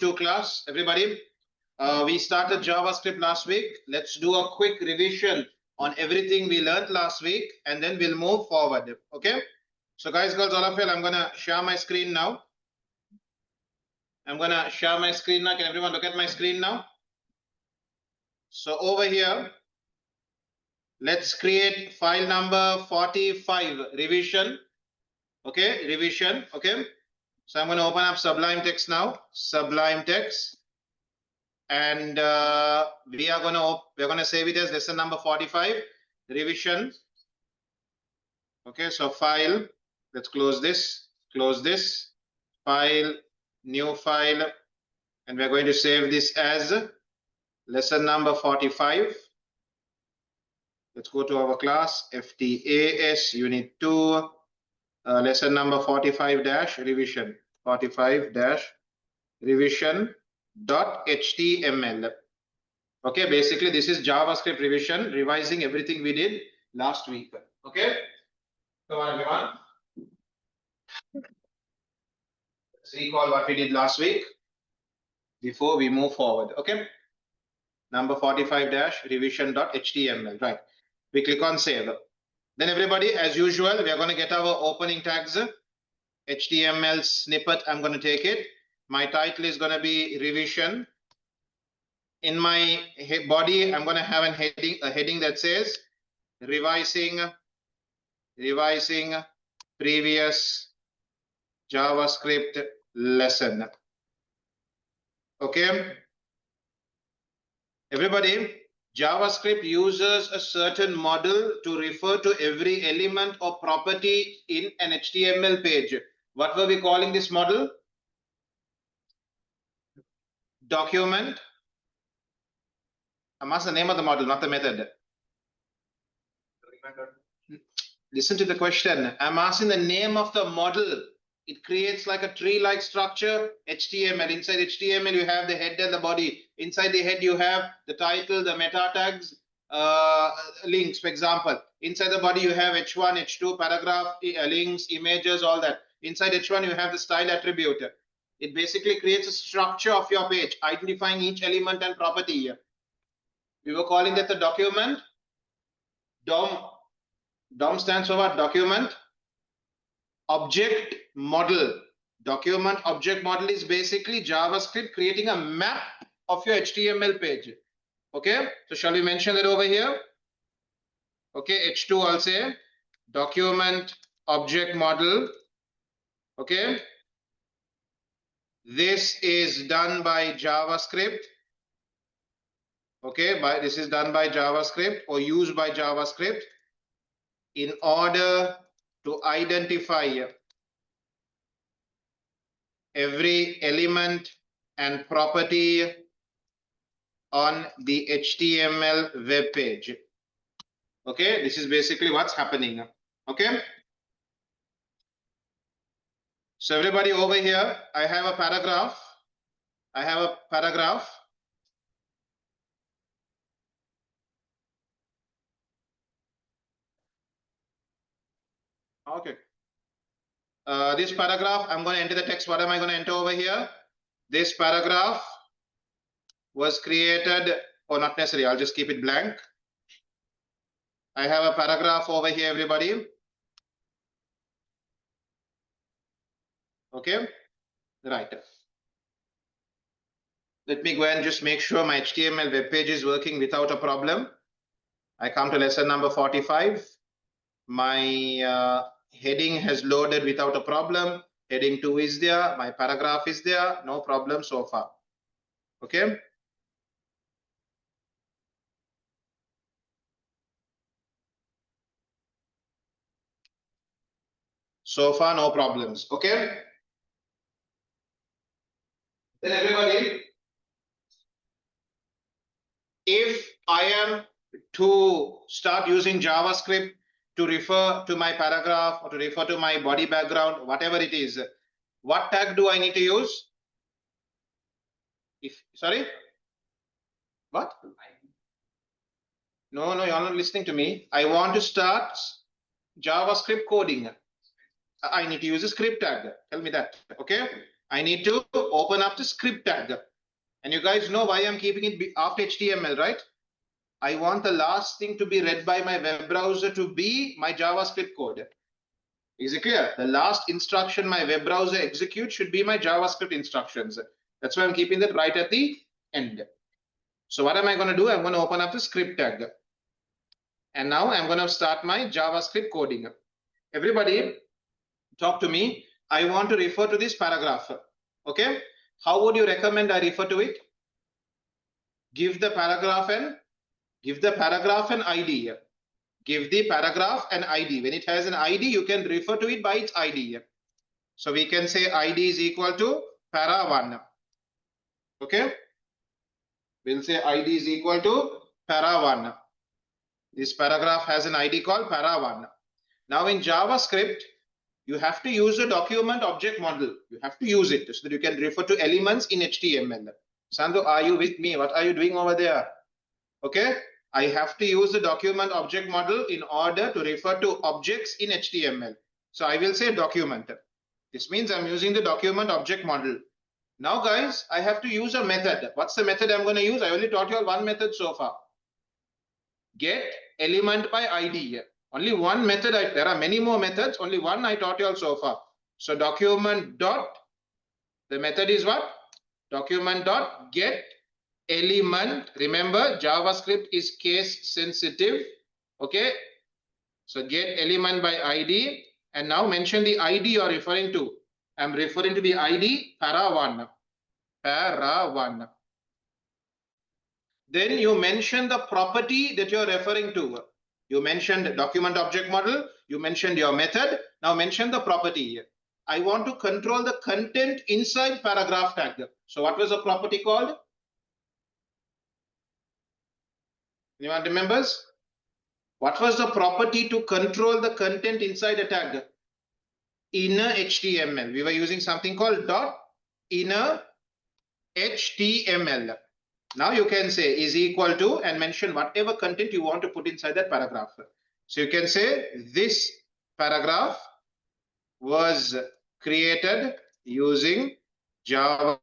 to class, everybody. We started JavaScript last week. Let's do a quick revision on everything we learned last week, and then we'll move forward. Okay. So guys, girls, all of you, I'm gonna share my screen now. I'm gonna share my screen now. Can everyone look at my screen now? So over here, let's create file number 45, revision. Okay, revision. Okay. So I'm going to open up Sublime Text now. Sublime Text. And we're going to save it as lesson number 45, revision. Okay, so file, let's close this, file, new file, and we're going to save this as lesson number 45. Let's go to our class, FTAS Unit 2, lesson number 45 dash revision, 45 dash revision .html. Okay, basically this is JavaScript revision, revising everything we did last week. Okay, come on everyone. Let's recall what we did last week before we move forward. Okay, number 45 dash revision.html. Right, we click on save. Then everybody, as usual, we are going to get our opening tags. HTML snippet, I'm going to take it. My title is going to be revision. In my body, I'm going to have a heading that says revising previous JavaScript lesson. Okay. Everybody, JavaScript uses a certain model to refer to every element or property in an HTML page. What were we calling this model? Document. I'm asking the name of the model, not the method. Listen to the question. I'm asking the name of the model. It creates like a tree-like structure, HTML. Inside HTML, you have the head and the body. Inside the head, you have the title, the meta tags, links, for example. Inside the body, you have H1, H2, paragraph, links, images, all that. Inside H1, you have the style attribute. It basically creates a structure of your page, identifying each element and property here. We were calling that the document. DOM stands for what? Document object model. Document object model is basically JavaScript creating a map of your HTML page. Okay, so shall we mention that over here? Okay, H2 I'll say document object model. Okay, this is done by JavaScript. Okay, this is done by JavaScript or used by JavaScript in order to identify every element and property on the HTML web page. Okay, this is basically what's happening. Okay, so everybody over here, I have a paragraph. Okay. This paragraph, I'm going to enter the text. What am I going to enter over here? This paragraph was created, or not necessarily, I'll just keep it blank. I have a paragraph over here, everybody. Okay, right. Let me go and just make sure my HTML web page is working without a problem. I come to lesson number 45. My heading has loaded without a problem. Heading 2 is there. My paragraph is there. No problem so far. Okay. So far, no problems. Okay. Then everybody, if I am to start using JavaScript to refer to my paragraph or to refer to my body background, whatever it is, what tag do I need to use? Sorry? What? No, you're not listening to me. I want to start JavaScript coding. I need to use a script tag. Tell me that. Okay. I need to open up the script tag. And you guys know why I'm keeping it after HTML, right? I want the last thing to be read by my web browser to be my JavaScript code. Is it clear? The last instruction my web browser executes should be my JavaScript instructions. That's why I'm keeping that right at the end. So what am I going to do? I'm going to open up the script tag. And now I'm going to start my JavaScript coding. Everybody, talk to me. I want to refer to this paragraph. Okay. How would you recommend I refer to it? Give the paragraph an ID. Give the paragraph an ID. When it has an ID, you can refer to it by its ID. So we can say ID is equal to para1. Okay. We'll say ID is equal to para1. This paragraph has an ID called para1. Now in JavaScript, you have to use a document object model. You have to use it so that you can refer to elements in HTML. Sandhu, are you with me? What are you doing over there? Okay. I have to use the document object model in order to refer to objects in HTML. So I will say document. This means I'm using the document object model. Now guys, I have to use a method. What's the method I'm going to use? I only taught you all one method so far. Get element by ID. Only one method. There are many more methods. Only one I taught you all so far. So document dot, the method is what? Document dot get element. Remember, JavaScript is case sensitive. Okay. So get element by ID. And now mention the ID you are referring to. I'm referring to the ID para1. Para1. Then you mention the property that you're referring to. You mentioned document object model. You mentioned your method. Now mention the property. I want to control the content inside paragraph tag. So what was the property called? Anyone remembers? What was the property to control the content inside a tag? Inner HTML. We were using something called dot inner HTML. Now you can say is equal to and mention whatever content you want to put inside that paragraph. So you can say this paragraph was created using JavaScript.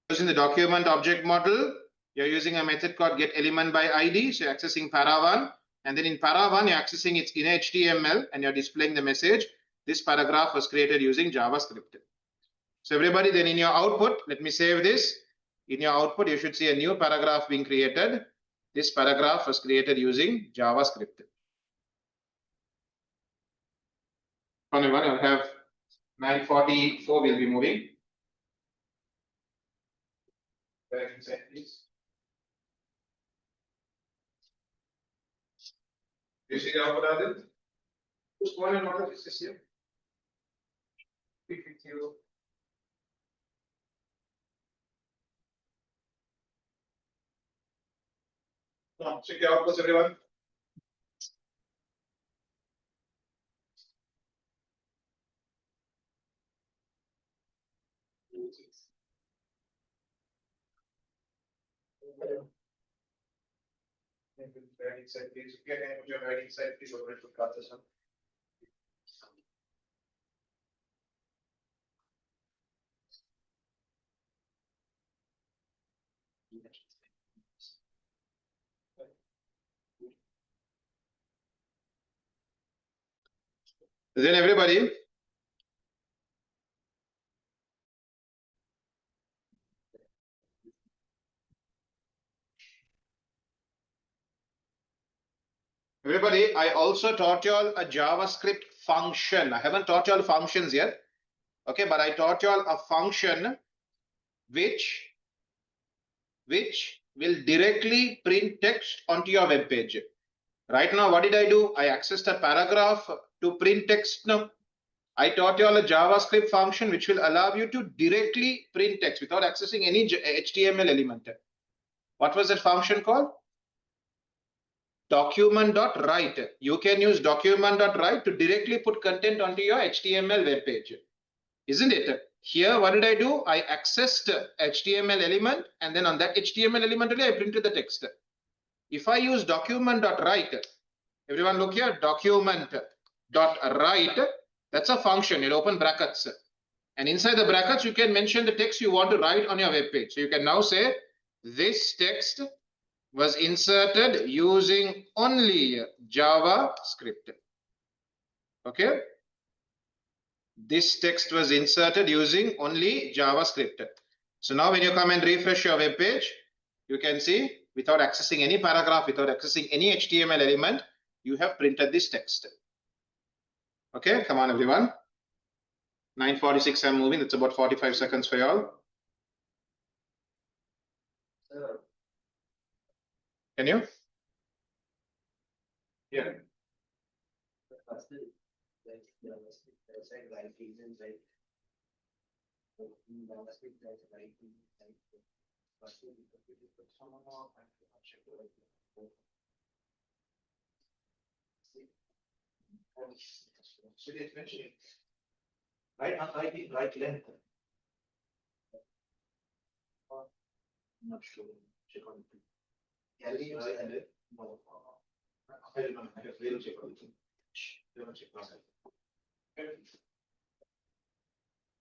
Using the document object model, you're using a method called get element by ID. So you're accessing para1, and then in para1 you're accessing its inner HTML and you're displaying the message. This paragraph was created using JavaScript. So everybody, then in your output, let me save this. In your output, you should see a new paragraph being created. This paragraph was created using JavaScript. Only one, I'll have 9:44 will be moving. Please. You see the output, Adil? Who's one and what is this here? Check your outputs, everyone. Then everybody, I also taught you all a JavaScript function. I haven't taught you all functions yet. Okay, but I taught you all a function which will directly print text onto your web page. Right now, what did I do? I accessed a paragraph to print text. No, I taught you all a JavaScript function which will allow you to directly print text without accessing any HTML element. What was that function called? Document.write. You can use document.write to directly put content onto your HTML web page. Isn't it? Here, what did I do? I accessed HTML element, and then on that HTML element only I printed the text. If I use document.write, everyone look here, document. dot write, that's a function. You'll open brackets. And inside the brackets, you can mention the text you want to write on your web page. So you can now say, this text was inserted using only JavaScript. Okay. This text was inserted using only JavaScript. So now when you come and refresh your web page, you can see without accessing any paragraph, without accessing any HTML element, you have printed this text. Okay, come on everyone. 9:46 I'm moving. It's about 45 seconds for y'all. Can you? Yeah. Right length. I'm not sure. Check on it. Yeah, no. I don't know. I have to check on it.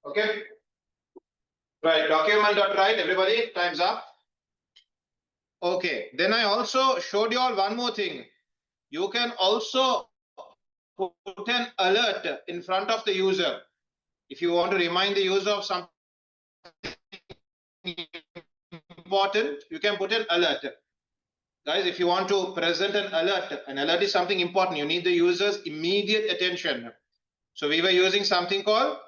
Okay. Right. Document.write. Everybody, time's up. Okay. Then I also showed you all one more thing. You can also put an alert in front of the user. If you want to remind the user of something important, you can put an alert. Guys, if you want to present an alert is something important. You need the user's immediate attention. So we were using something called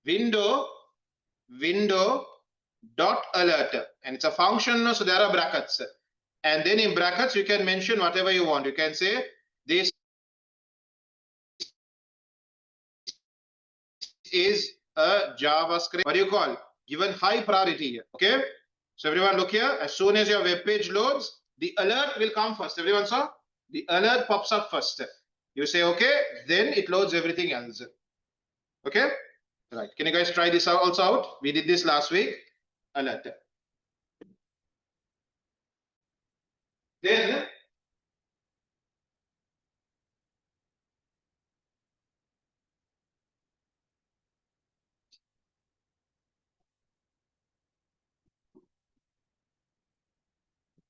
window dot alert, and it's a function, so there are brackets, and then in brackets you can mention whatever you want. You can say this is a JavaScript, what do you call, given high priority. Okay, so everyone look here. As soon as your web page loads, the alert will come first. Everyone saw the alert pops up first. You say okay, then it loads everything else. Okay, right. Can you guys try this also out? We did this last week. Alert.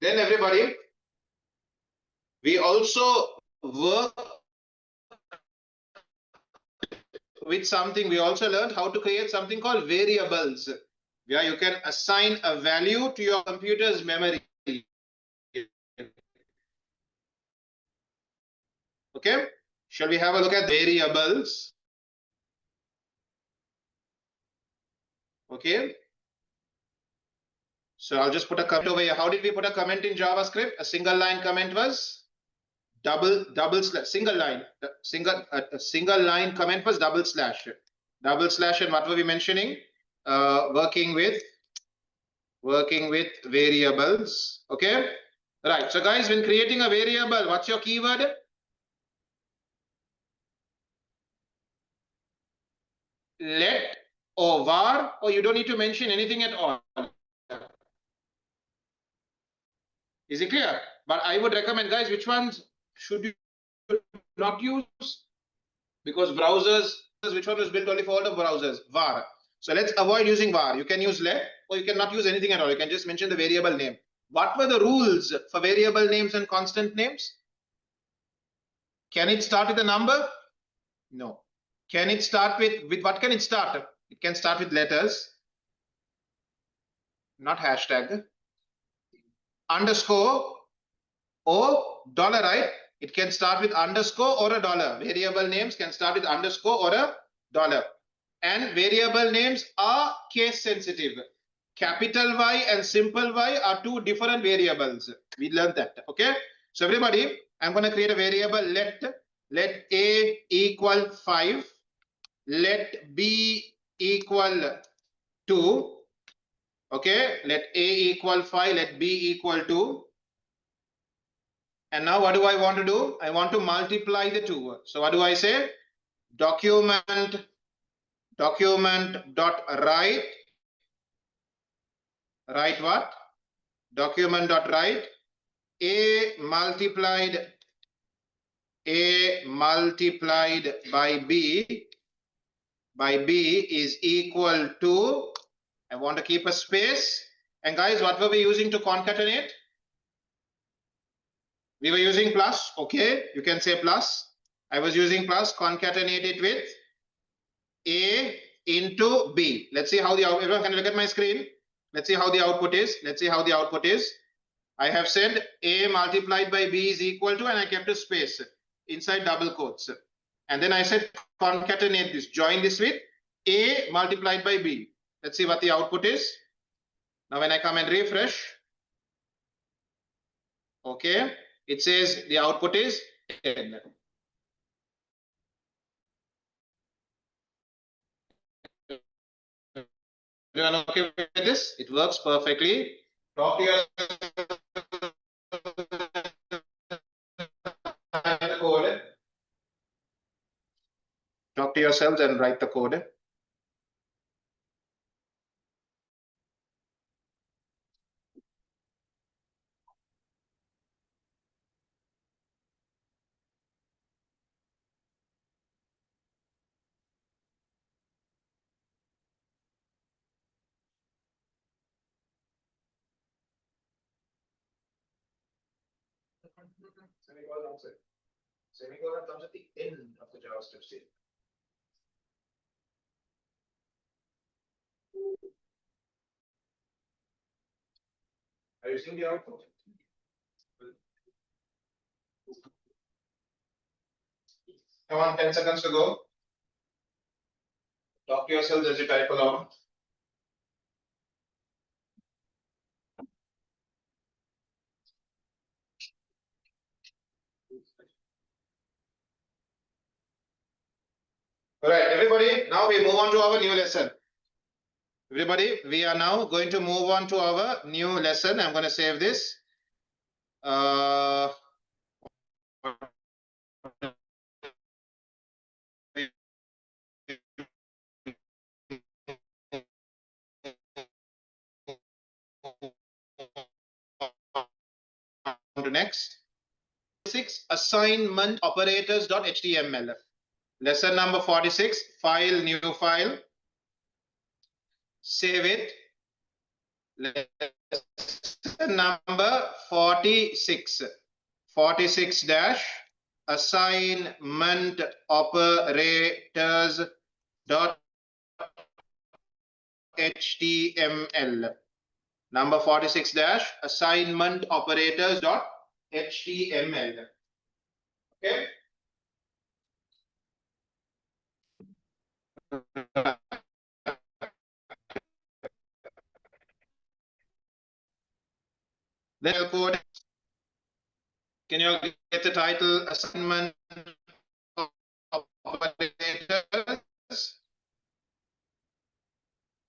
Then everybody, we also work with something. We also learned how to create something called variables, where you can assign a value to your computer's memory. Okay, shall we have a look at variables? Okay, so I'll just put a comment over here. How did we put a comment in JavaScript? A single line comment was double slash, single line, a single line comment was double slash, and what were we mentioning? Working with variables. Okay, right. So guys, when creating a variable, what's your keyword? Let or var, or you don't need to mention anything at all. Is it clear? But I would recommend, guys, which ones should you not use? Because browsers, which one was built only for all the browsers? Var. So let's avoid using var. You can use let, or you cannot use anything at all. You can just mention the variable name. What were the rules for variable names and constant names? Can it start with a number? No. Can it start with what can it start? It can start with letters, not hashtag, underscore, or dollar, right? It can start with underscore or a dollar. Variable names can start with underscore or a dollar. And variable names are case sensitive. Capital Y and simple Y are two different variables. We learned that. Okay. So everybody, I'm going to create a variable. Let A equal 5. Let B equal 2. Okay. Let A equal 5. Let B equal 2. And now what do I want to do? I want to multiply the two. So what do I say? Document dot write. Write what? Document dot write A multiplied A multiplied by B is equal to, I want to keep a space. And guys, what were we using to concatenate? We were using plus. Okay, you can say plus. I was using plus, concatenate it with A into B. Let's see how the output, everyone can look at my screen. Let's see how the output is. Let's see how the output is. I have said A multiplied by B is equal to, and I kept a space inside double quotes. And then I said concatenate this, join this with A multiplied by B. Let's see what the output is. Now when I come and refresh, okay, it says the output is 10. Everyone okay with this? It works perfectly. Talk to your code. Talk to yourselves and write the code. Semicolon comes at the end of the JavaScript statement. Are you seeing the output? Come on, 10 seconds to go. Talk to yourselves as you type along. All right, everybody, now we move on to our new lesson. Everybody, we are now going to move on to our new lesson. I'm going to save this. To next. 6 assignment operators.html. Lesson number 46, file, new file. Save it. Lesson number 46. 46 dash assignment operators dot html. Number 46 dash assignment operators dot html. Okay. Then code. Can you get the title assignment operators?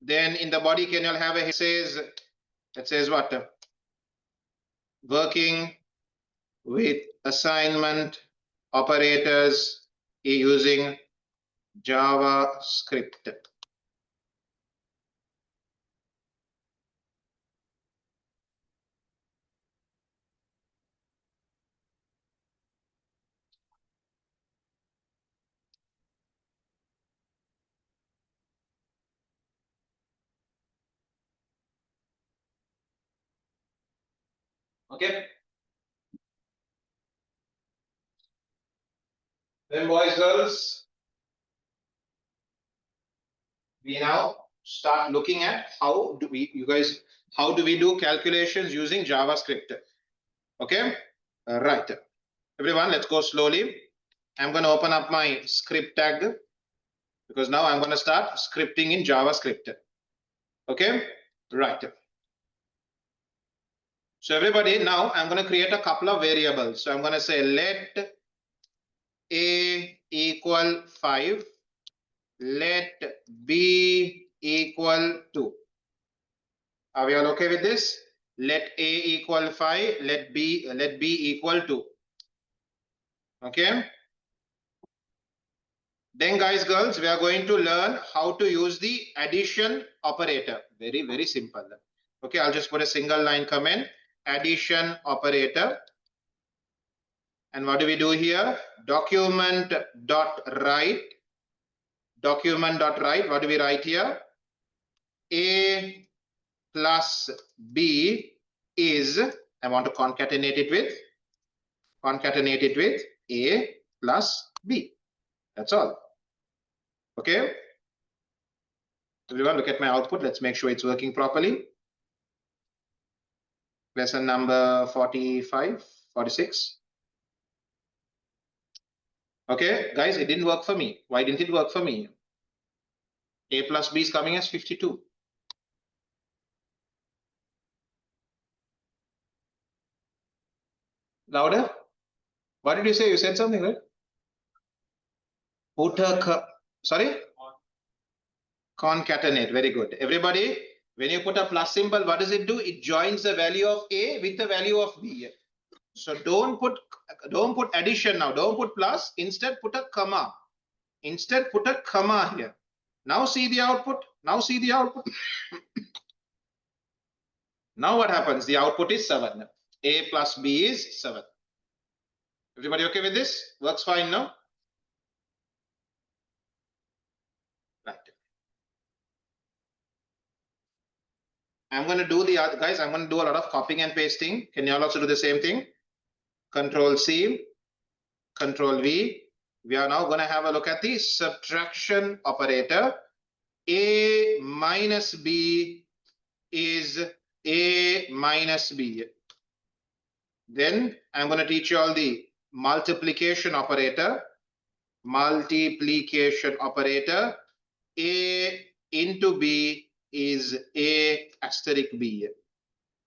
Then in the body, can you have a it says what? Working with assignment operators using JavaScript. Okay. Then boys, girls, we now start looking at how do we do calculations using JavaScript. Okay. Right. Everyone, let's go slowly. I'm going to open up my script tag because now I'm going to start scripting in JavaScript. Okay. Right. So everybody, now I'm going to create a couple of variables. So I'm going to say let A equal 5, let B equal 2. Are we all okay with this? Let A equal 5, let B equal 2. Okay. Then guys, girls, we are going to learn how to use the addition operator. Very, very simple. Okay, I'll just put a single line comment, addition operator. And what do we do here? Document dot write. Document dot write. What do we write here? A plus B is, I want to concatenate it with A plus B. That's all. Okay. Everyone, look at my output. Let's make sure it's working properly. Lesson number 45, 46. Okay, guys, it didn't work for me. Why didn't it work for me? A plus B is coming as 52. Louder? What did you say? You said something, right? Sorry? Concatenate. Very good. Everybody, when you put a plus symbol, what does it do? It joins the value of A with the value of B. So don't put addition now. Don't put plus. Instead, put a comma. Instead, put a comma here. Now see the output. Now see the output. Now what happens? The output is 7. A plus B is 7. Everybody okay with this? Works fine now? Right. I'm going to do the other, guys, I'm going to do a lot of copying and pasting. Can you all also do the same thing? Control C, Control V. We are now going to have a look at the subtraction operator. A minus B is A minus B. Then I'm going to teach you all the multiplication operator. Multiplication operator. A into B is A asterisk B.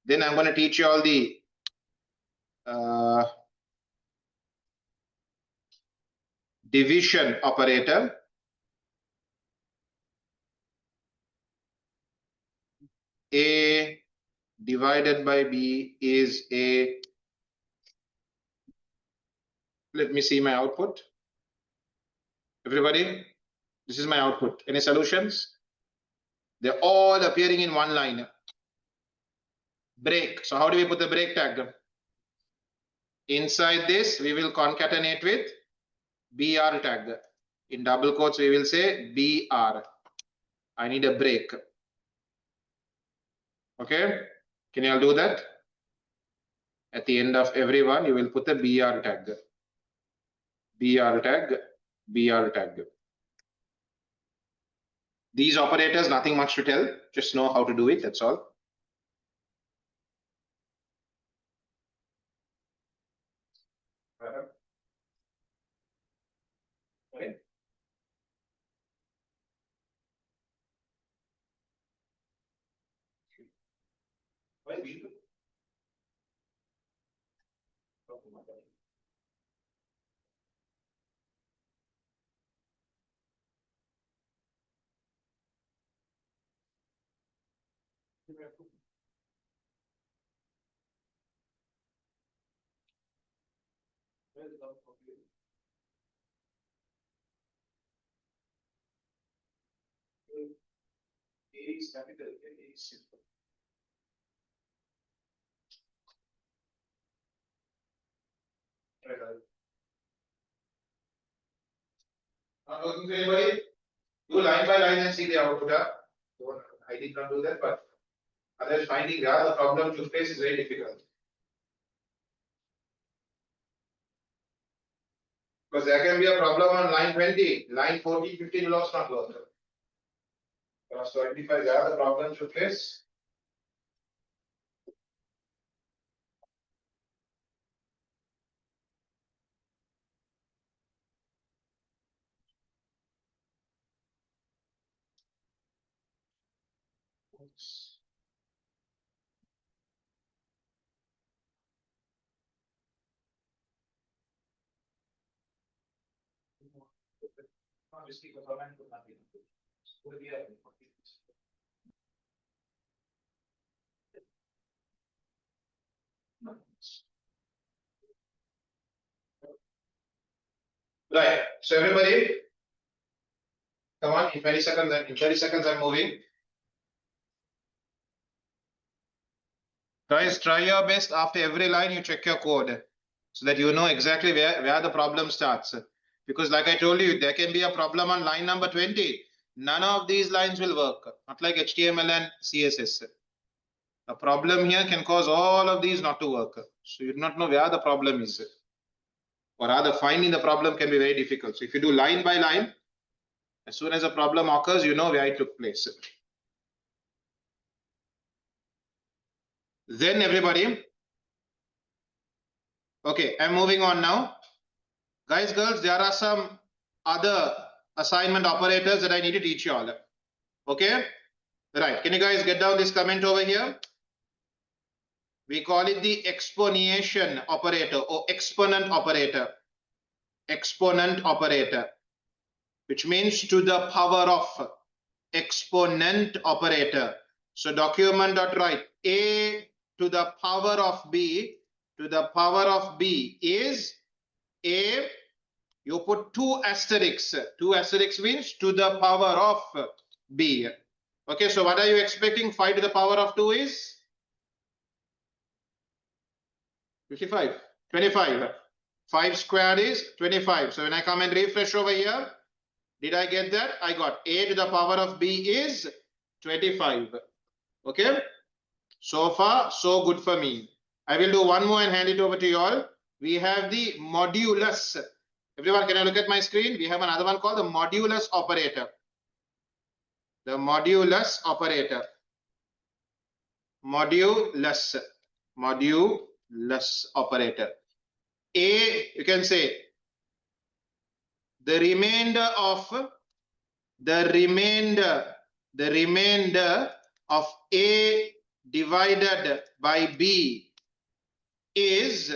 Then I'm going to teach you all the division operator. A divided by B is A. Let me see my output. Everybody, this is my output. Any solutions? They're all appearing in one line. Break. So how do we put the break tag? Inside this, we will concatenate with BR tag. In double quotes, we will say BR. I need a break. Okay. Can you all do that? At the end of every one, you will put a BR tag. BR tag, BR tag. These operators, nothing much to tell. Just know how to do it. That's all. Okay. Is capital, is simple. Not working for anybody? Do line by line and see the output. I did not do that, but others finding the other problem to face is very difficult. Because there can be a problem on line 20, line 14, 15 will also not work. So identify the other problem to face. Right. So everybody, come on. In 20 seconds, I'm moving. Guys, try your best. After every line, you check your code. so that you know exactly where the problem starts. Because like I told you, there can be a problem on line number 20. None of these lines will work, not like HTML and CSS. A problem here can cause all of these not to work. So you do not know where the problem is. Or rather, finding the problem can be very difficult. So if you do line by line, as soon as a problem occurs, you know where it took place. Then everybody, okay, I'm moving on now. Guys, girls, there are some other assignment operators that I need to teach you all. Okay, right. Can you guys get down this comment over here? We call it the exponentiation operator or exponent operator. Exponent operator, which means to the power of. Exponent operator. So document.write a to the power of b to the power of b is a. You put two asterisks. Two asterisks means to the power of b. Okay, so what are you expecting? 5 to the power of 2 is 55. 25. 5 squared is 25. So when I come and refresh over here, did I get that? I got a to the power of b is 25. Okay, so far so good for me. I will do one more and hand it over to you all. We have the modulus. Everyone, can I look at my screen? We have another one called the modulus operator. The modulus operator. Modulus operator. A, you can say the remainder of A divided by B is,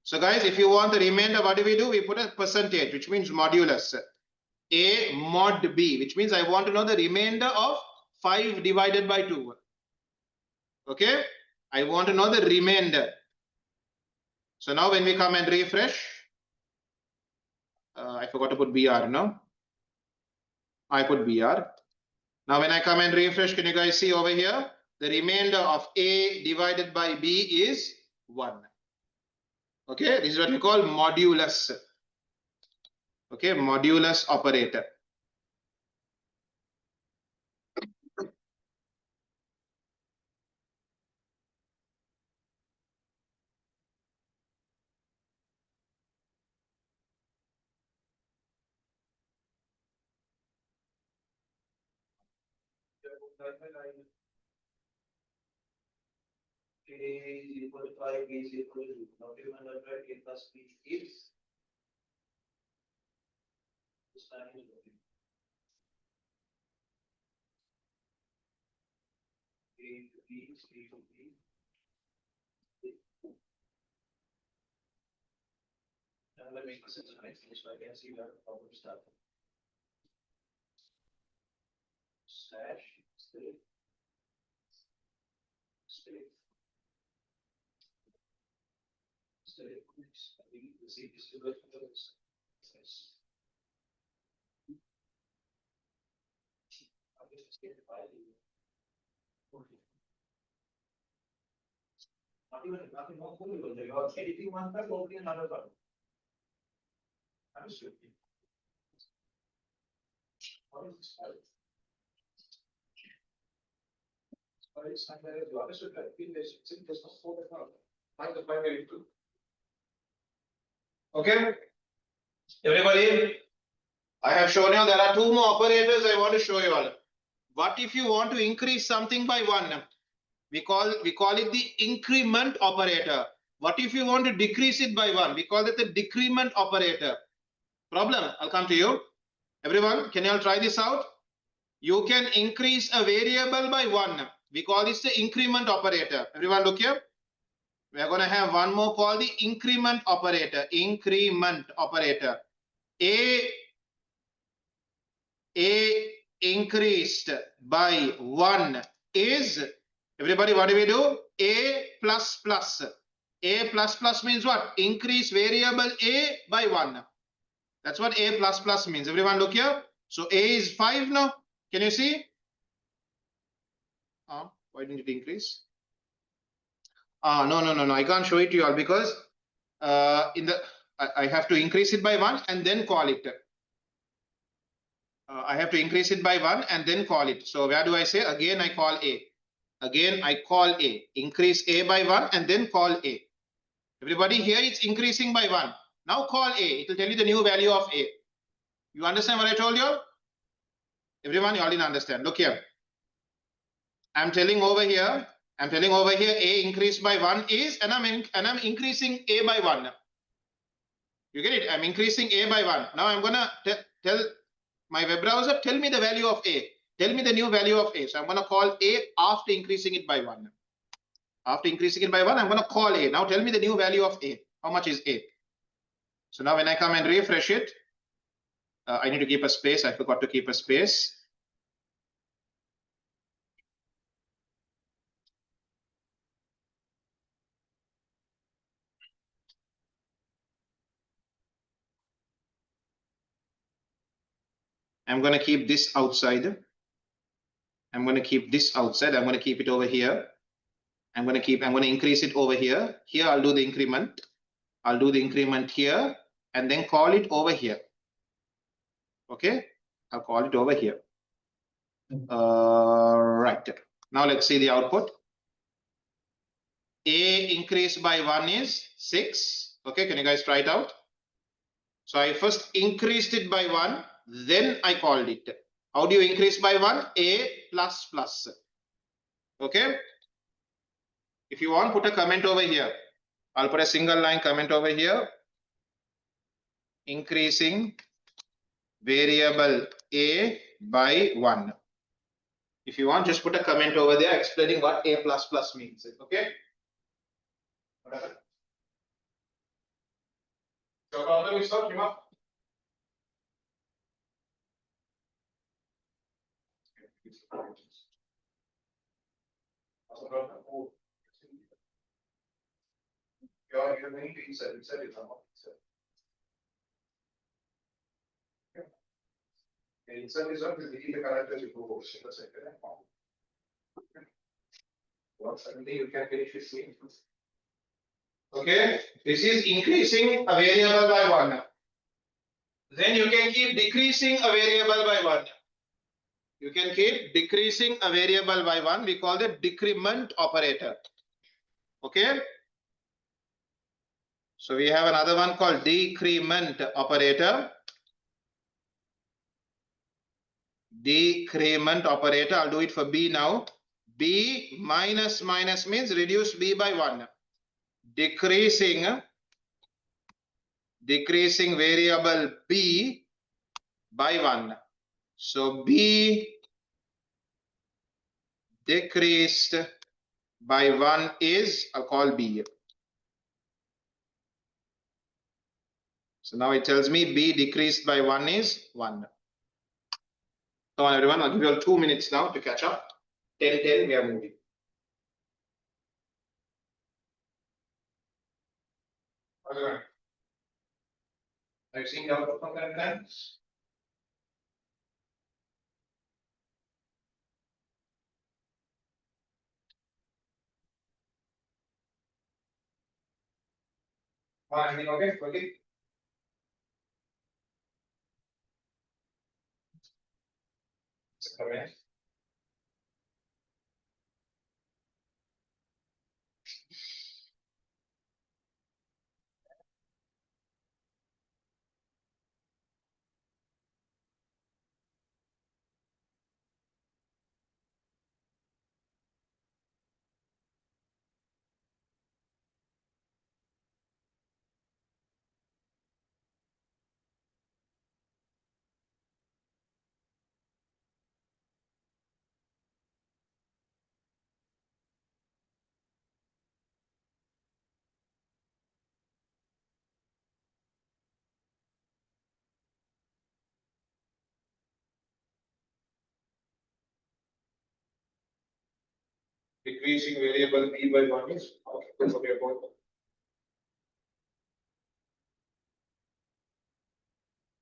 so guys, if you want the remainder, what do? We put a percentage, which means modulus. A mod B, which means I want to know the remainder of 5 divided by 2. Okay, I want to know the remainder. So now when we come and refresh, I forgot to put BR, no? I put BR. Now when I come and refresh, can you guys see over here? The remainder of A divided by B is 1. Okay, this is what we call modulus. Okay, modulus operator. A is equal to 5, B is equal to 2. Now, given that A plus B is this time is working. A to B, C to B. Now, let me make this into an Excel so I can see where the problem starts. Slash, state, state. State, the C is equal to those. I'll just get it by the. Nothing more cool with it. You're editing one part, opening another part. Understood. What is this? Okay, everybody, I have shown you there are 2 more operators I want to show you all. What if you want to increase something by 1? We call it the increment operator. What if you want to decrease it by 1? We call it the decrement operator. Problem, I'll come to you. Everyone, can you all try this out? You can increase a variable by 1. We call this the increment operator. Everyone look here. We are going to have one more called the increment operator. Increment operator. A increased by 1 is, everybody, what do? A plus plus. A plus plus means what? Increase variable A by 1. That's what A plus plus means. Everyone look here. So A is 5 now. Can you see? Why didn't it increase? No. I can't show it to you all because I have to increase it by 1 and then call it. I have to increase it by 1 and then call it. So where do I say? Again, I call A. Again, I call A. Increase A by 1 and then call A. Everybody here, it's increasing by 1. Now call A. It will tell you the new value of A. You understand what I told you? Everyone, you all didn't understand. Look here. I'm telling over here A increased by 1 is, and I'm increasing A by 1. You get it? I'm increasing A by 1. Now I'm gonna tell my web browser, tell me the value of A. Tell me the new value of A. So I'm gonna call A after increasing it by 1. After increasing it by 1, I'm gonna call A. Now tell me the new value of A. How much is A? So now when I come and refresh it, I need to keep a space. I forgot to keep a space. I'm going to keep this outside. I'm going to keep this outside. I'm going to keep it over here. I'm going to increase it over here. Here I'll do the increment. I'll do the increment here and then call it over here. Okay, I'll call it over here. Right. Now let's see the output. A increased by 1 is 6. Okay, can you guys try it out? So I first increased it by 1, then I called it. How do you increase by 1? A plus plus. Okay. If you want, put a comment over here. I'll put a single line comment over here. Increasing variable A by 1. If you want, just put a comment over there explaining what A plus plus means. Okay. Whatever. Your problem is solved, Shima? You're going to insert it. Insert is not the characters you go. Suddenly you can finish it. Okay, this is increasing a variable by 1. Then you can keep decreasing a variable by 1. You can keep decreasing a variable by 1. We call the decrement operator. Okay. So we have another one called decrement operator. Decrement operator. I'll do it for B now. B minus minus means reduce B by 1. Decreasing variable B by 1. So B decreased by 1 is, I'll call B. So now it tells me B decreased by 1 is 1. Come on everyone, I'll give you all 2 minutes now to catch up. 10:10, we are moving. Are you seeing the output from that time? Everything okay? Okay. Correct. Decreasing variable B by 1 is okay. That's what we are going for.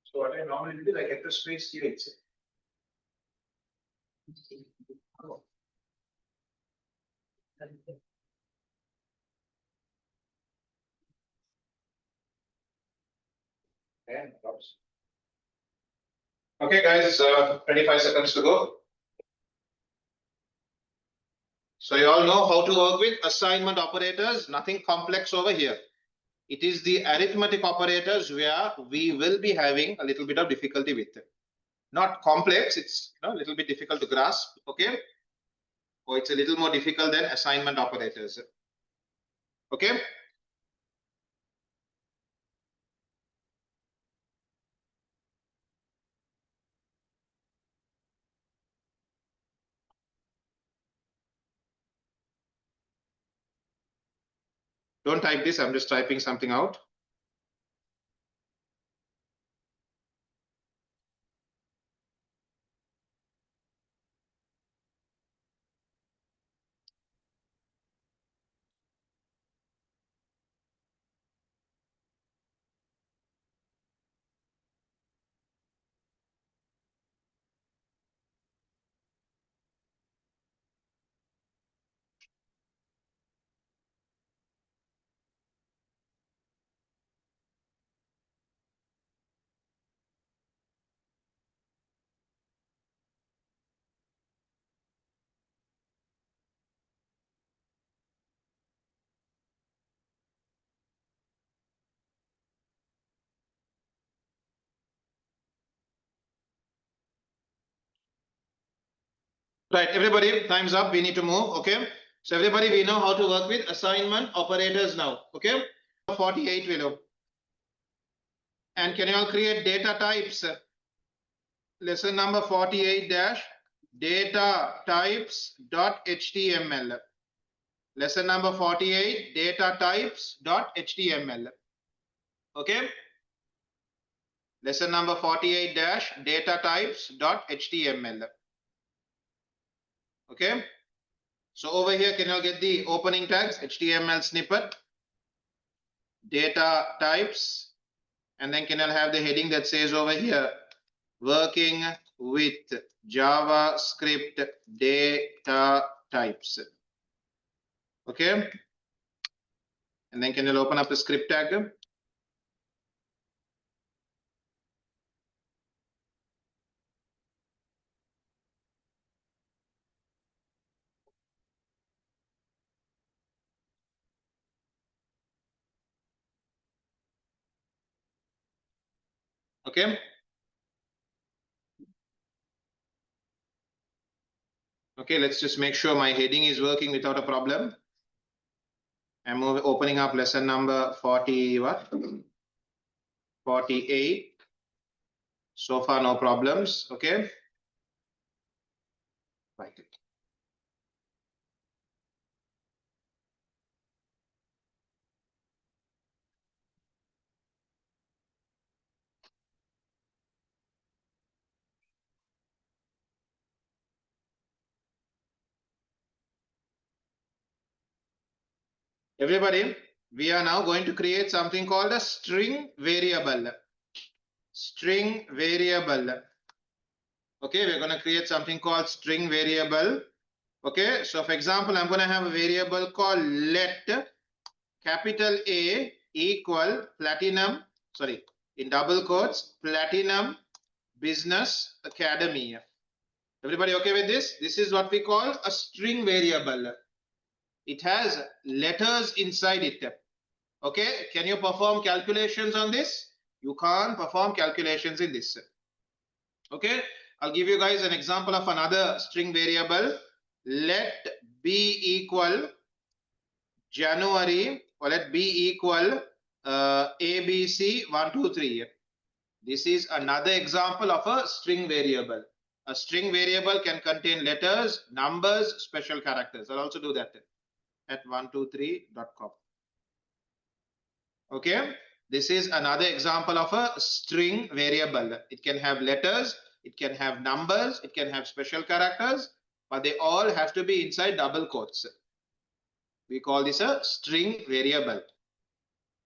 So what I normally do, I get the space here. Okay, guys, 25 seconds to go. So you all know how to work with assignment operators, nothing complex over here. It is the arithmetic operators where we will be having a little bit of difficulty with. Not complex, it's a little bit difficult to grasp, okay? Or it's a little more difficult than assignment operators. Okay? Don't type this, I'm just typing something out. Right, everybody, time's up. We need to move. Okay. So everybody, we know how to work with assignment operators now. Okay. 48 below. And can you all create data types? Lesson number 48 dash data types dot html. Lesson number 48 data types dot html. Okay. Lesson number 48 dash data types dot html. Okay. So over here, can you get the opening tags, HTML snippet, data types, and then can you have the heading that says over here, working with JavaScript data types. Okay. And then can you open up the script tag? Okay. Okay, let's just make sure my heading is working without a problem. I'm opening up lesson number 40, what? 48. So far, no problems. Okay. Right. Everybody, we are now going to create something called a string variable. String variable. Okay, we're going to create something called string variable. Okay, so for example, I'm going to have a variable called let capital A equal platinum, sorry, in double quotes, platinum business academy. Everybody okay with this? This is what we call a string variable. It has letters inside it. Okay, can you perform calculations on this? You can't perform calculations in this. Okay, I'll give you guys an example of another string variable. Let B equal January, or let B equal ABC 1, 2, 3. This is another example of a string variable. A string variable can contain letters, numbers, special characters. I'll also do that at 123.com. Okay, this is another example of a string variable. It can have letters, it can have numbers, it can have special characters, but they all have to be inside double quotes. We call this a string variable.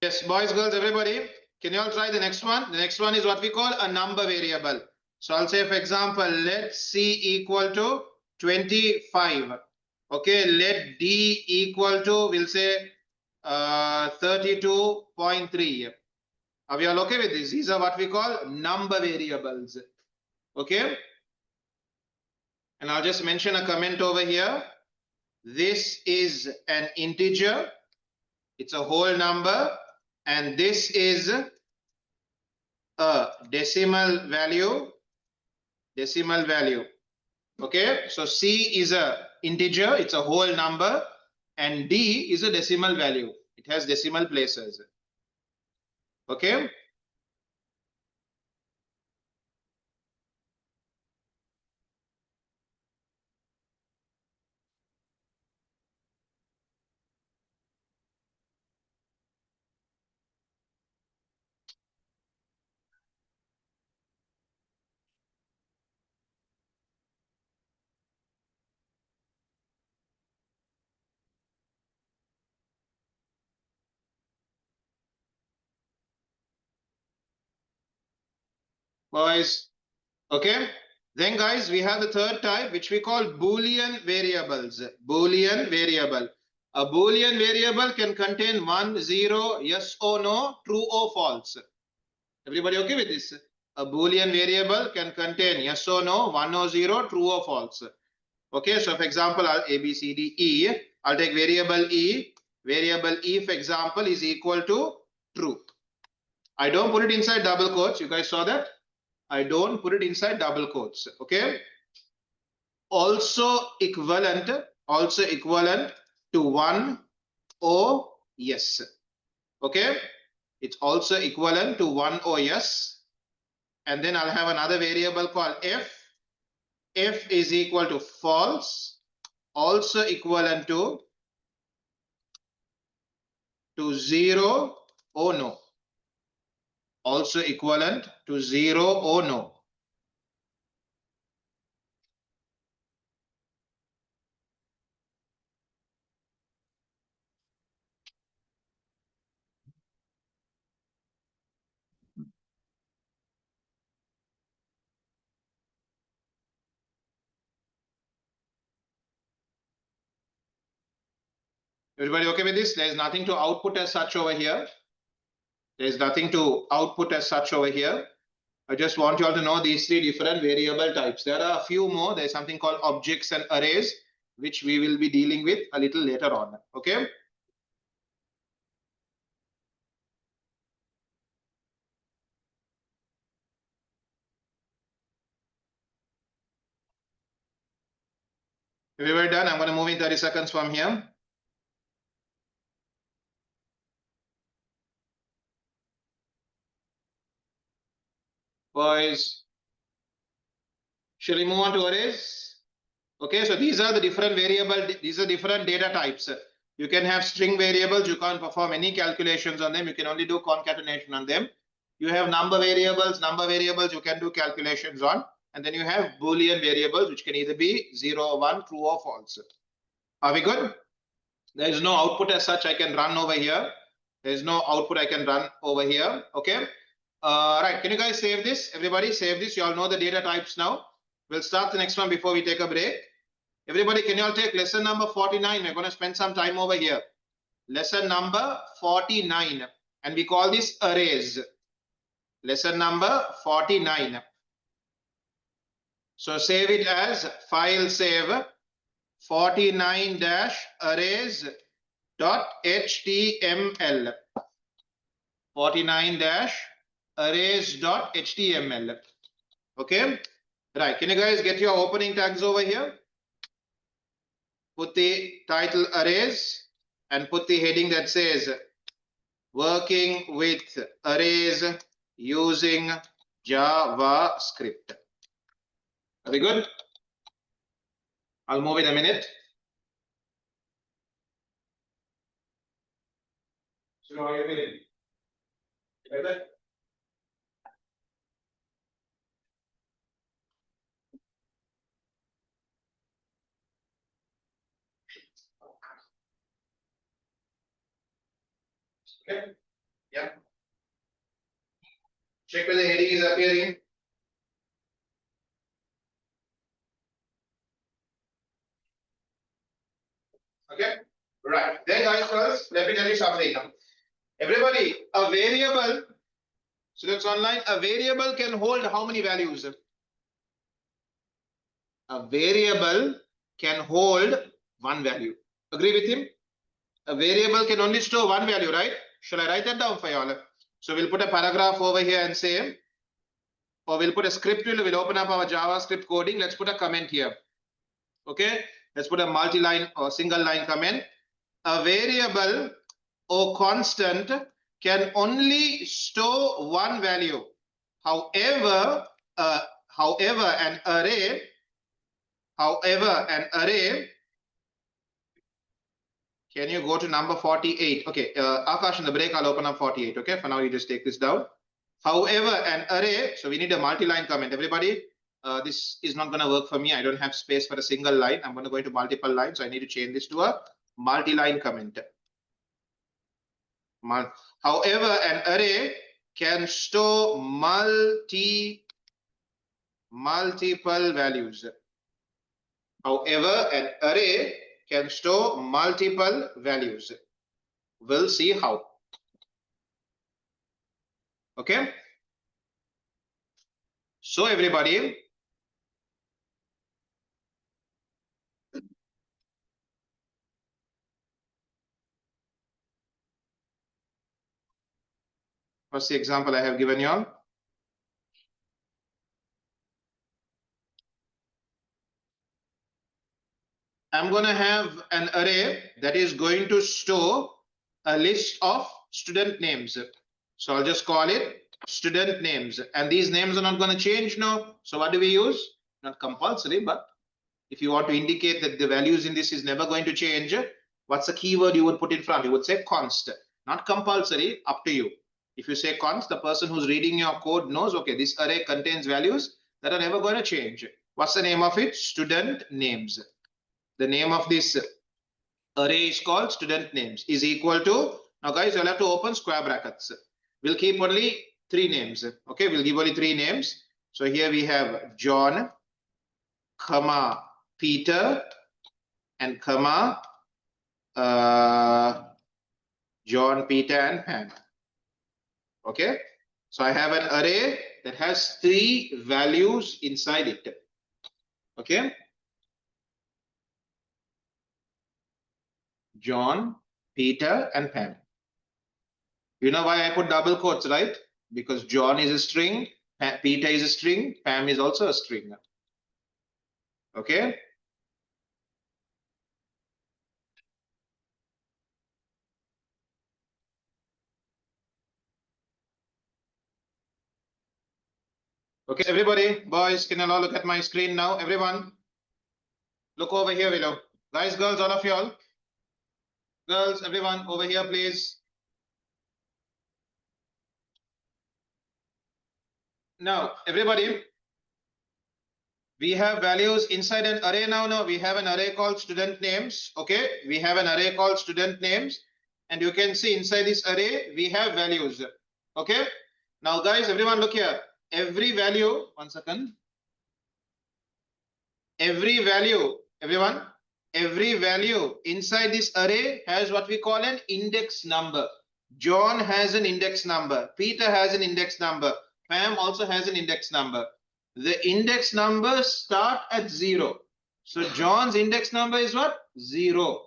Yes, boys, girls, everybody, can you all try the next one? The next one is what we call a number variable. So I'll say, for example, let C equal to 25. Okay, let D equal to, we'll say 32.3. Are we all okay with this? These are what we call number variables. Okay. And I'll just mention a comment over here. This is an integer. It's a whole number. And this is a decimal value. Decimal value. Okay. So C is a integer. It's a whole number. And D is a decimal value. It has decimal places. Okay. Boys. Okay. Then guys, we have the third type, which we call Boolean variables. Boolean variable. A Boolean variable can contain 1, 0, yes or no, true or false. Everybody okay with this? A Boolean variable can contain yes or no, 1 or 0, true or false. Okay, so for example, A, B, C, D, E. I'll take variable E. Variable E, for example, is equal to true. I don't put it inside double quotes. You guys saw that? I don't put it inside double quotes. Okay. Also equivalent to 1 or yes. Okay. It's also equivalent to 1 or yes. And then I'll have another variable called F. F is equal to false. Also equivalent to 0 or no. Also equivalent to 0 or no. Everybody okay with this? There is nothing to output as such over here. There is nothing to output as such over here. I just want you all to know these three different variable types. There are a few more. There's something called objects and arrays, which we will be dealing with a little later on. Okay. Everybody done? I'm going to move in 30 seconds from here. Boys, shall we move on to arrays? Okay, so these are the different variable, these are different data types. You can have string variables, you can't perform any calculations on them, you can only do concatenation on them. You have number variables, you can do calculations on, and then you have Boolean variables, which can either be 0 or 1, true or false. Are we good? There is no output as such I can run over here. There is no output I can run over here. Okay. Right. Can you guys save this? Everybody save this. You all know the data types now. We'll start the next one before we take a break. Everybody, can you all take lesson number 49? We're going to spend some time over here. Lesson number 49. And we call this arrays. Lesson number 49. So save it as file save 49-arrays.html. 49-arrays.html. Okay. Right. Can you guys get your opening tags over here? Put the title arrays and put the heading that says working with arrays using JavaScript. Are we good? I'll move in a minute. So how are you feeling? Better? Okay. Yeah. Check whether the heading is appearing. Okay. Right. Then guys, first, let me tell you something now. Everybody, a variable Students online, a variable can hold how many values? A variable can hold one value. Agree with him? A variable can only store one value, right? Shall I write that down for you all? So we'll put a paragraph over here and say, or we'll put a script, we'll open up our JavaScript coding. Let's put a comment here. Okay, let's put a multi-line or single line comment. A variable or constant can only store one value. However, an array, can you go to number 48? Okay, Akash, in the break, I'll open up 48. Okay, for now, you just take this down. However, an array, so we need a multi-line comment. Everybody, this is not going to work for me. I don't have space for a single line. I'm going to go into multiple lines. So I need to change this to a multi-line comment. However, an array can store multiple values. However, an array can store multiple values. We'll see how. Okay. So everybody, what's the example I have given you all? I'm going to have an array that is going to store a list of student names. So I'll just call it student names, and these names are not going to change now. So what do we use? Not compulsory, but if you want to indicate that the values in this is never going to change, what's the keyword you would put in front? You would say const. Not compulsory, up to you. If you say const, the person who's reading your code knows, okay, this array contains values that are never going to change. What's the name of it? Student names. The name of this array is called student names is equal to, now guys, you'll have to open square brackets. We'll keep only 3 names. Okay, we'll give only 3 names. So here we have John, comma, Peter, and comma, John, Peter, and Pam. Okay, so I have an array that has 3 values inside it. Okay, John, Peter, and Pam. You know why I put double quotes, right? Because John is a string, Peter is a string, Pam is also a string. Okay. Okay, everybody, boys, can you all look at my screen now? Everyone, look over here below. Guys, girls, all of y'all. Girls, everyone, over here, please. Now, everybody, we have values inside an array now. No, we have an array called student names. Okay, we have an array called student names, and you can see inside this array we have values. Okay, now guys, everyone, look here. Every value, one second. Every value, everyone, every value inside this array has what we call an index number. John has an index number. Peter has an index number. Pam also has an index number. The index numbers start at 0. So John's index number is what? 0.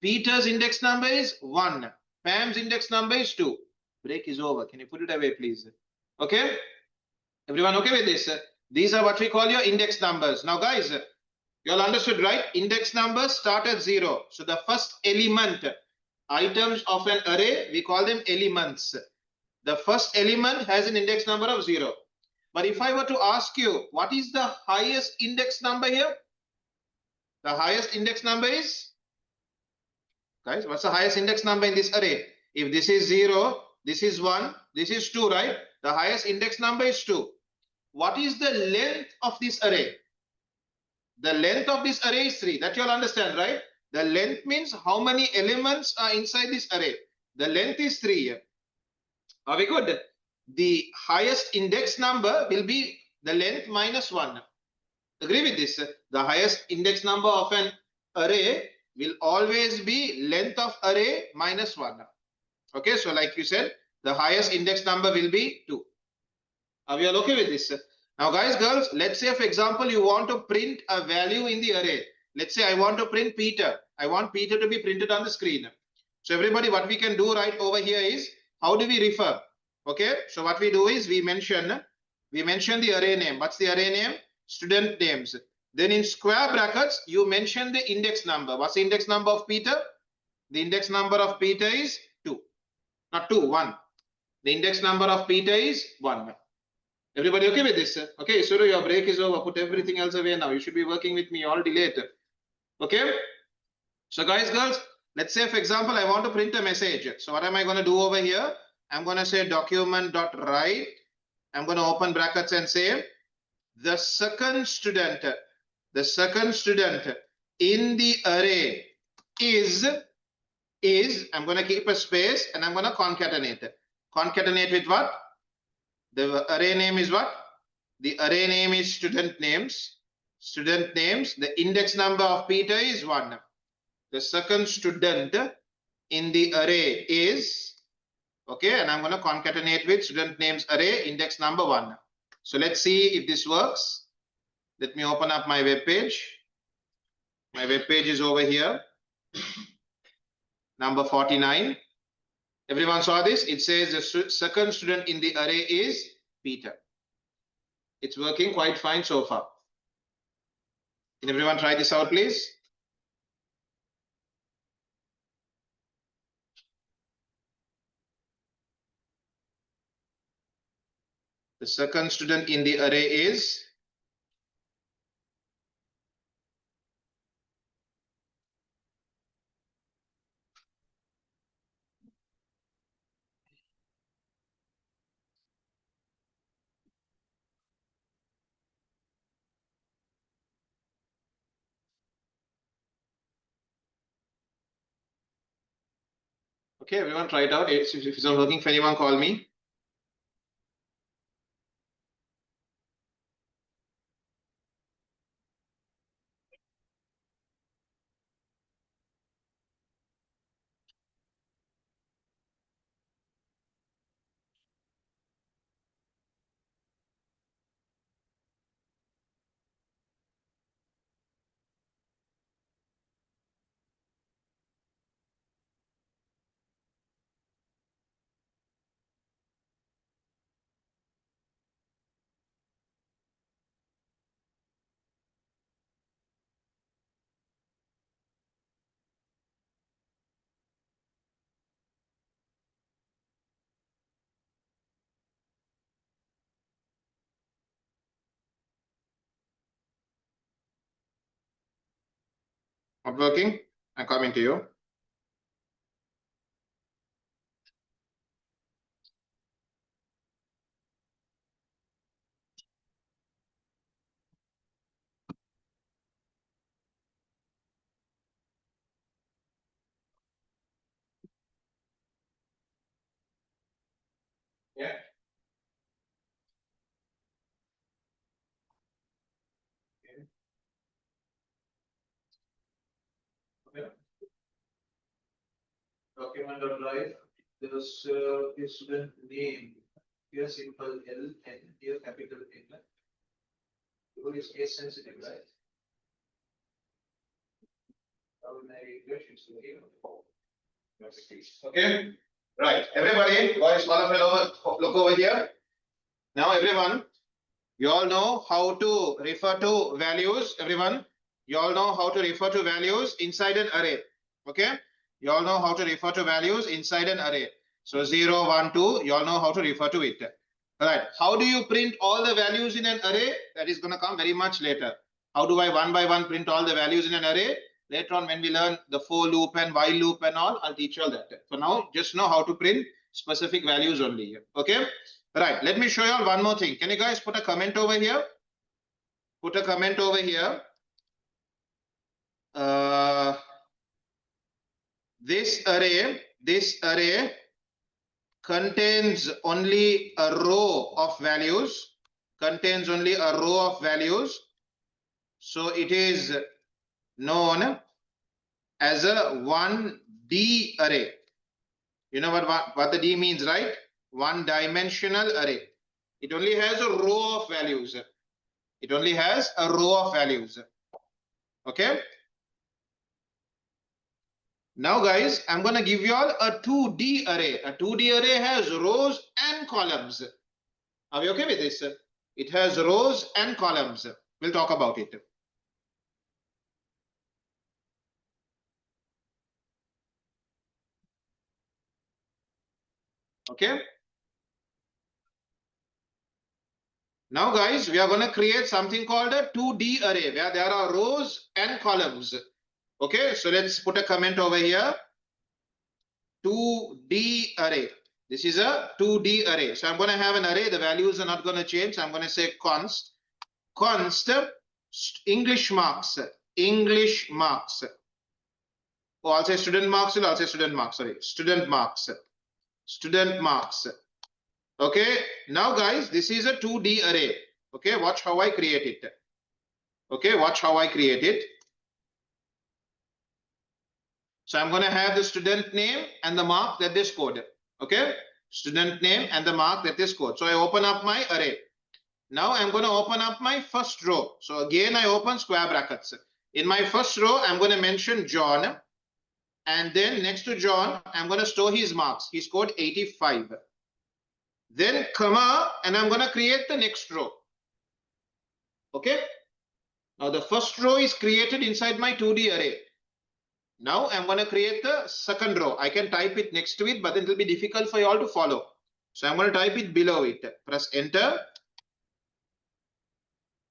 Peter's index number is 1. Pam's index number is 2. Break is over. Can you put it away, please? Okay. Everyone okay with this? These are what we call your index numbers. Now, guys, you all understood, right? Index numbers start at 0. So the first element, items of an array, we call them elements. The first element has an index number of 0. But if I were to ask you, what is the highest index number here? The highest index number is, guys, what's the highest index number in this array? If this is 0, this is 1, this is 2, right? The highest index number is 2. What is the length of this array? The length of this array is 3. That you all understand, right? The length means how many elements are inside this array. The length is 3 here. Are we good? The highest index number will be the length minus 1. Agree with this? The highest index number of an array will always be length of array minus 1. Okay, so like you said, the highest index number will be 2. Are we all okay with this? Now guys, girls, let's say for example, you want to print a value in the array. Let's say I want to print Peter. I want Peter to be printed on the screen. So everybody, what we can do right over here is, how do we refer? Okay, so what we do is we mention the array name. What's the array name? Student names. Then in square brackets, you mention the index number. What's the index number of Peter? The index number of Peter is 2. Not 2, 1. The index number of Peter is 1. Everybody okay with this? Okay, so your break is over. Put everything else away now. You should be working with me all day later. Okay. So guys, girls, let's say for example, I want to print a message. So what am I going to do over here? I'm going to say document.write. I'm going to open brackets and say the second student in the array is, I'm going to keep a space and I'm going to concatenate. Concatenate with what? The array name is what? The array name is student names. Student names. The index number of Peter is 1. The second student in the array is, okay, and I'm going to concatenate with student names array index number 1. So let's see if this works. Let me open up my web page. My web page is over here. Number 49. Everyone saw this? It says the second student in the array is Peter. It's working quite fine so far. Can everyone try this out, please? The second student in the array is, okay, everyone try it out. If it's not working for anyone, call me. Not working? I'm coming to you. Yeah. Okay. Document.write. There's a student name. Here simple L and here capital N. It is case sensitive, right? Okay, right. Everybody, boys, all of you look over here. Now, everyone, you all know how to refer to values. Everyone, you all know how to refer to values inside an array. Okay, you all know how to refer to values inside an array. So 0, 1, 2, you all know how to refer to it. All right. How do you print all the values in an array? That is going to come very much later. How do I one by one print all the values in an array? Later on, when we learn the for loop and while loop and all, I'll teach you all that. For now, just know how to print specific values only here. Okay. Right. Let me show you all one more thing. Can you guys put a comment over here? Put a comment over here. This array contains only a row of values. Contains only a row of values. So it is known as a 1D array. You know what the D means, right? One dimensional array. It only has a row of values. It only has a row of values. Okay. Now guys, I'm going to give you all a 2D array. A 2D array has rows and columns. Are we okay with this? It has rows and columns. We'll talk about it. Okay. Now guys, we are going to create something called a 2D array where there are rows and columns. Okay, so let's put a comment over here. 2D array. This is a 2D array. So I'm going to have an array. The values are not going to change. So I'm going to say const English marks. English marks. Oh, I'll say student marks. I'll say student marks. Sorry, student marks. Student marks. Okay. Now guys, this is a 2D array. Okay, watch how I create it. Okay, watch how I create it. So I'm going to have the student name and the mark that they scored. Okay, student name and the mark that they scored. So I open up my array. Now I'm going to open up my first row. So again, I open square brackets. In my first row, I'm going to mention John. And then next to John, I'm going to store his marks. He scored 85. Then comma, and I'm going to create the next row. Okay. Now the first row is created inside my 2D array. Now I'm going to create the second row. I can type it next to it, but it will be difficult for you all to follow. So I'm going to type it below it. Press enter.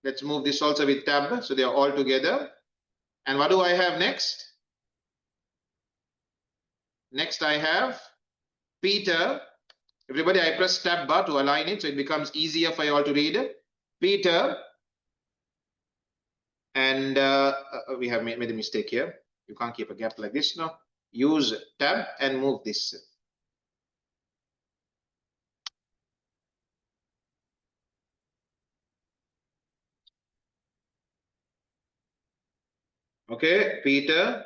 Let's move this also with tab so they are all together. And what do I have next? Next I have Peter. Everybody, I press tab bar to align it so it becomes easier for you all to read. Peter. And we have made a mistake here. You can't keep a gap like this now. Use tab and move this. Okay, Peter.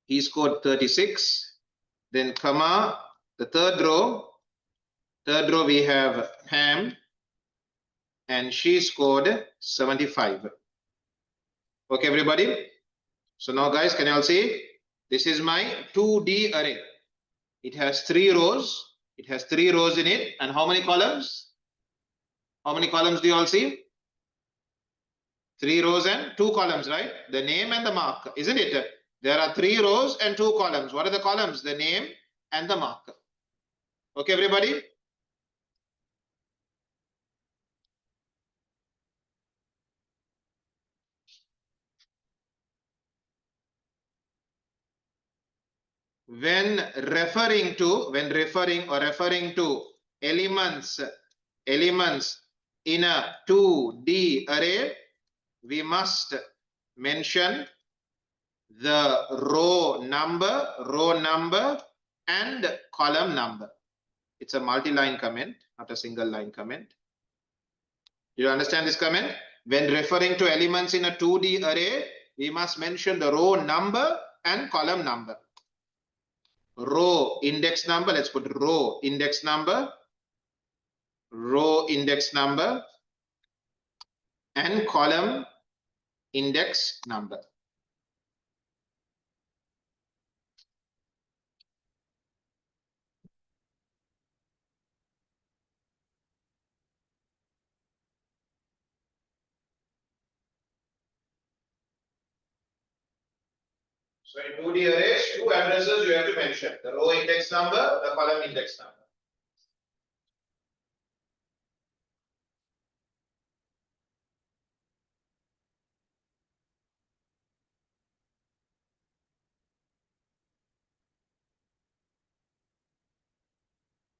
He scored 36. Then comma, the third row. Third row we have Pam. And she scored 75. Okay, everybody. So now guys, can you all see? This is my 2D array. It has 3 rows. It has 3 rows in it. And how many columns? How many columns do you all see? 3 rows and 2 columns, right? The name and the mark, isn't it? There are 3 rows and 2 columns. What are the columns? The name and the mark. Okay, everybody? When referring to elements in a 2D array, we must mention the row number and column number. It's a multi-line comment, not a single line comment. You understand this comment? When referring to elements in a 2D array, we must mention the row number and column number. Row index number, let's put row index number, and column index number. So in 2D arrays, 2 addresses you have to mention, the row index number, the column index number.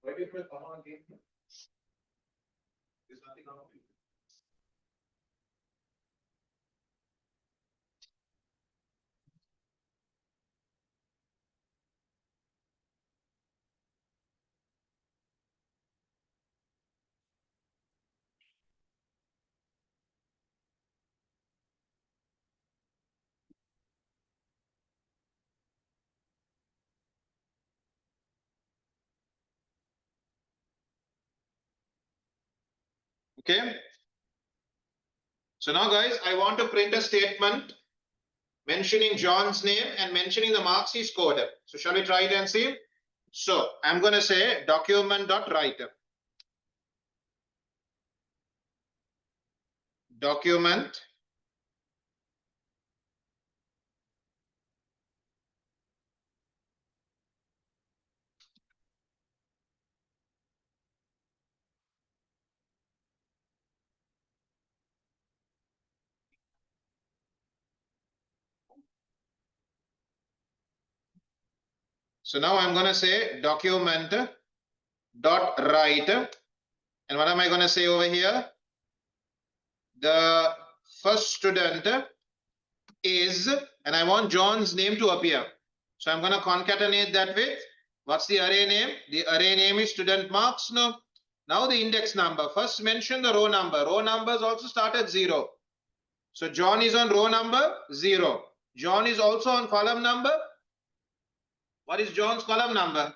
Why do you press comma again? There's nothing wrong with it. Okay. So now guys, I want to print a statement mentioning John's name and mentioning the marks he scored. So shall we try it and see? So I'm going to say document.write. Document. So now I'm going to say document dot write. And what am I going to say over here? The first student is, and I want John's name to appear. So I'm going to concatenate that with, what's the array name? The array name is student marks. No. Now the index number. First mention the row number. Row numbers also start at 0. So John is on row number 0. John is also on column number. What is John's column number?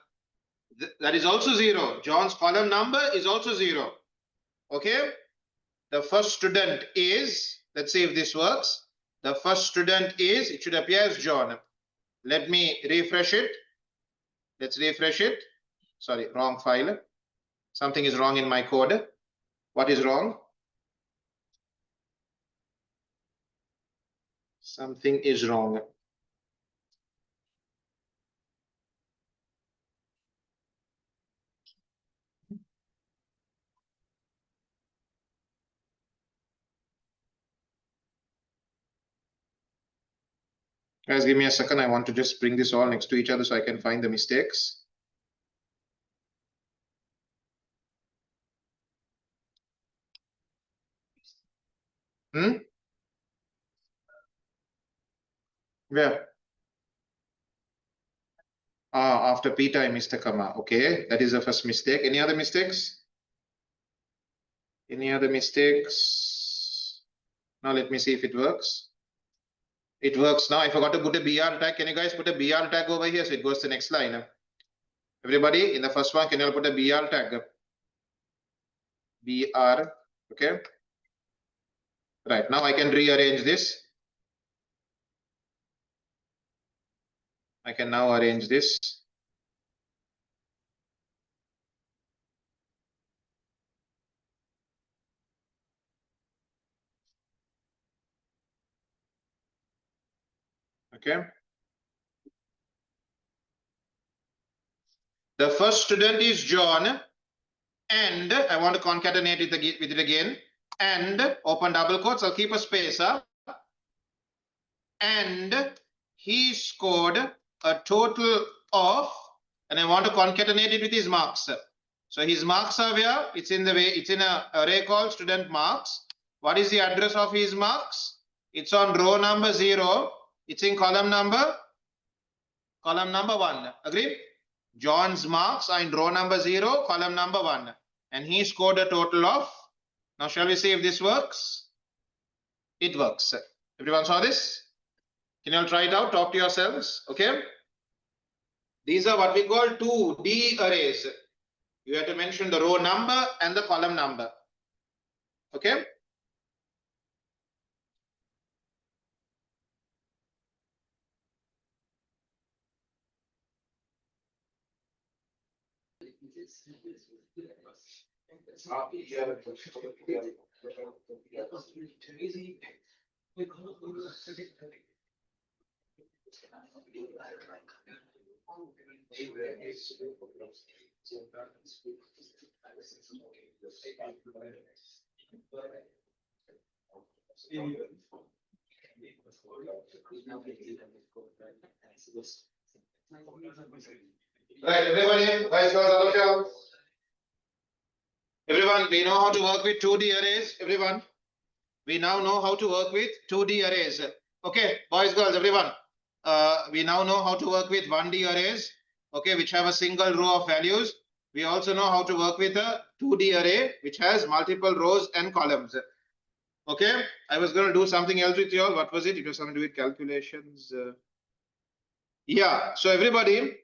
That is also 0. John's column number is also 0. Okay. The first student is, let's see if this works. The first student is, it should appear as John. Let me refresh it. Let's refresh it. Sorry, wrong file. Something is wrong in my code. What is wrong? Something is wrong. Guys, give me a second. I want to just bring this all next to each other so I can find the mistakes. Where? After Peter, I missed a comma. Okay, that is the first mistake. Any other mistakes? Any other mistakes? Now let me see if it works. It works now. I forgot to put a BR tag. Can you guys put a BR tag over here so it goes to the next line? Everybody, in the first one, can you all put a BR tag? BR. Okay. Right. Now I can rearrange this. I can now arrange this. Okay. The first student is John, and I want to concatenate with it again. And open double quotes. I'll keep a space up. And he scored a total of, and I want to concatenate it with his marks. So his marks are where? It's in the way, it's in an array called student marks. What is the address of his marks? It's on row number 0. It's in column number 1. Agreed? John's marks are in row number 0, column number 1. And he scored a total of, now shall we see if this works? It works. Everyone saw this? Can you all try it out? Talk to yourselves. Okay. These are what we call 2D arrays. You have to mention the row number and the column number. Okay. Right, everybody, guys, girls, everyone, we know how to work with 2D arrays. Everyone, we now know how to work with 2D arrays. Okay, boys, girls, everyone, we now know how to work with 1D arrays. Okay, which have a single row of values. We also know how to work with a 2D array which has multiple rows and columns. Okay, I was going to do something else with you all. What was it? It was something to do with calculations. Yeah, so everybody,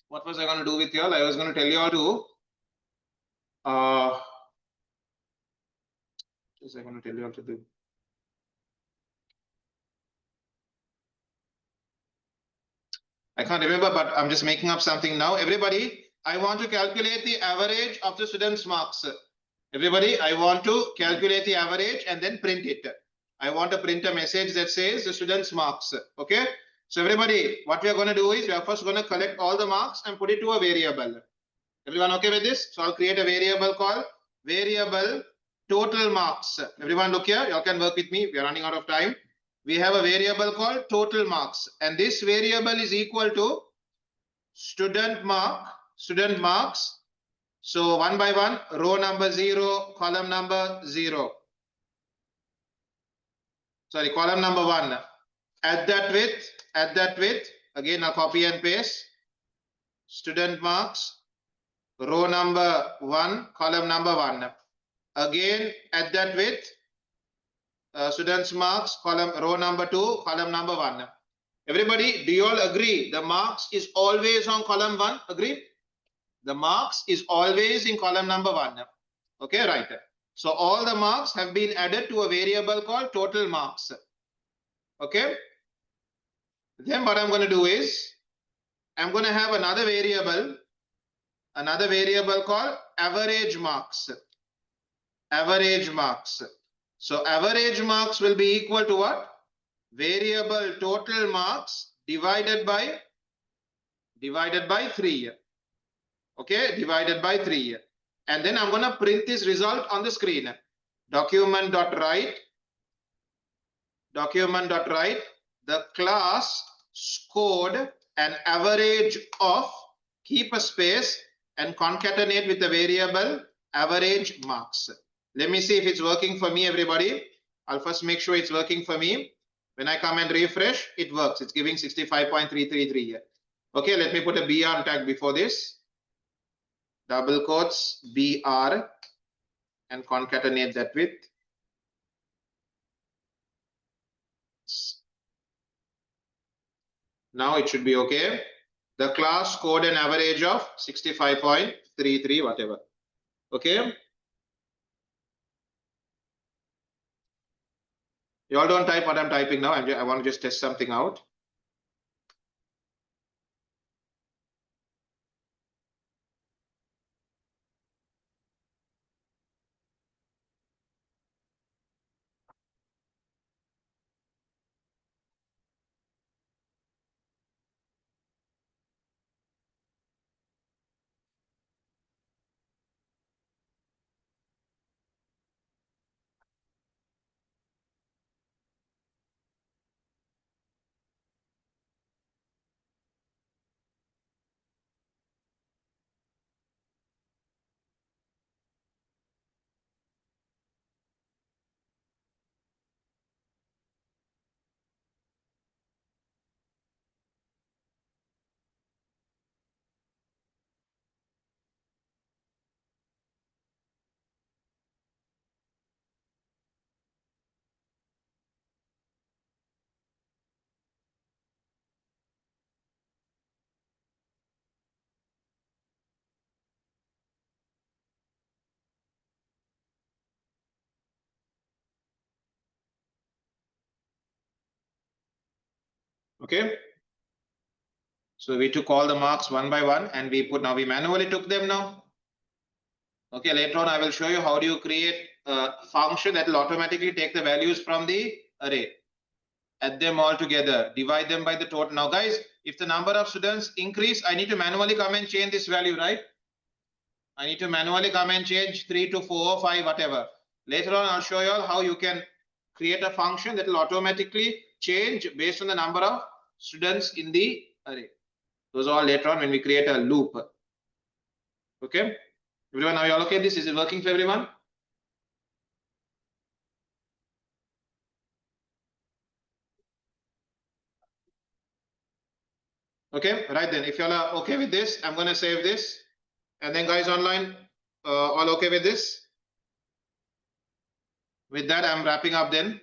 what was I going to do with you all? I was going to tell you all to I'm going to tell you how to do. I can't remember, but I'm just making up something now. Everybody, I want to calculate the average of the student's marks. Everybody, I want to calculate the average and then print it. I want to print a message that says the student's marks. Okay. So everybody, what we are going to do is we are first going to collect all the marks and put it to a variable. Everyone okay with this? So I'll create a variable called variable total marks. Everyone look here. You all can work with me. We are running out of time. We have a variable called total marks, and this variable is equal to student marks. So one by one, row number 0, column number 0. Sorry, column number 1. Add that with, again I'll copy and paste. Student marks, row number 1, column number 1. Again, add that with students marks, column row number 2, column number 1. Everybody, do you all agree the marks is always on column 1? Agree? The marks is always in column number 1. Okay, right. So all the marks have been added to a variable called total marks. Okay. Then what I'm going to do is I'm going to have another variable called average marks. Average marks. So average marks will be equal to what? Variable total marks divided by 3. Okay, divided by 3. And then I'm going to print this result on the screen. Document.write, the class scored an average of, keep a space and concatenate with the variable average marks. Let me see if it's working for me, everybody. I'll first make sure it's working for me. When I come and refresh, it works. It's giving 65.333 here. Okay, let me put a BR tag before this. Double quotes BR and concatenate that with. Now it should be okay. The class scored an average of 65.33 whatever. Okay. You all don't type what I'm typing now. I want to just test something out. Okay. So we took all the marks one by one and now we manually took them now. Okay, later on I will show you how do you create a function that will automatically take the values from the array. Add them all together, divide them by the total. Now guys, if the number of students increase, I need to manually come and change this value, right? I need to manually come and change 3 to 4 or 5, whatever. Later on, I'll show you all how you can create a function that will automatically change based on the number of students in the array. Those are all later on when we create a loop. Okay. Everyone, are you all okay? This is it working for everyone? Okay, right then. If you all are okay with this, I'm going to save this. And then guys online, all okay with this? With that, I'm wrapping up then.